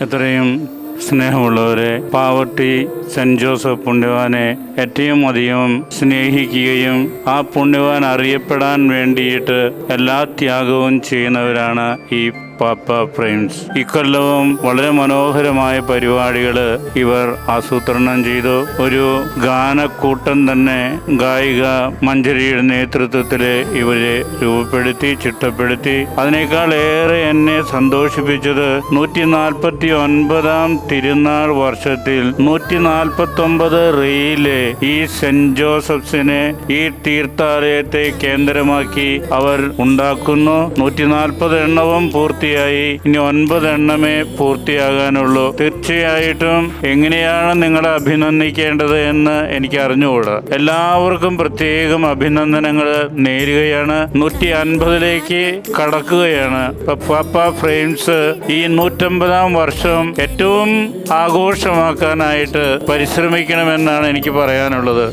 എത്രയും സ്നേഹമുള്ളവരെ, പാവട്ടി cent Joseph പുണ്യവാനെ ഏറ്റവും അധികം സ്നേഹിക്കുകയും ആ പുണ്യവാൻ അറിയപ്പെടാൻ വേണ്ടിയിട്ട് എല്ലാ ത്യാഗവും ചെയ്യുന്നവരാണ് ഈ പാപ്പ ഫ്രെയിംസ്. ഇക്കൊല്ലവും വളരെ മനോഹരമായ പരിപാടികൾ ഇവർ ആസൂത്രണം ചെയ്തു. ഒരു ഗാനക്കൂട്ടം തന്നെ ഗായിക മഞ്ജരിയുടെ നേതൃത്വത്തിൽ ഇവരെ രൂപപ്പെടുത്തി, ചിട്ടപ്പെടുത്തി. അതിനേക്കാൾ ഏറെ എന്നെ സന്തോഷിപ്പിച്ചത് 149 തിരുനാൾ വർഷത്തിൽ 149 റെയില് ഈ സെന്റ് ജോസഫ്സിനെ, ഈ തീർത്ഥാലയത്തെ കേന്ദ്രമാക്കി അവർ ഉണ്ടാക്കുന്നു. 140 എണ്ണവും പൂർത്തിയായി. ഇനി 9 എണ്ണമേ പൂർത്തിയാകാനുള്ളൂ. തീർച്ചയായിട്ടും എങ്ങനെയാണ് നിങ്ങളെ അഭിനന്ദിക്കേണ്ടത് എന്ന് എനിക്ക് അറിഞ്ഞുകൂടാ. എല്ലാവർക്കും പ്രത്യേകം അഭിനന്ദനങ്ങൾ നേരുകയാണ്. 150ലേക്ക് കടക്കുകയാണ്. പാപ്പ ഫ്രെയിംസ് ഈ 150-ാം വർഷം ഏറ്റവും ആഘോഷമാക്കാനായിട്ട് പരിശ്രമിക്കണമെന്നാണ് എനിക്ക് പറയാനുള്ളത്.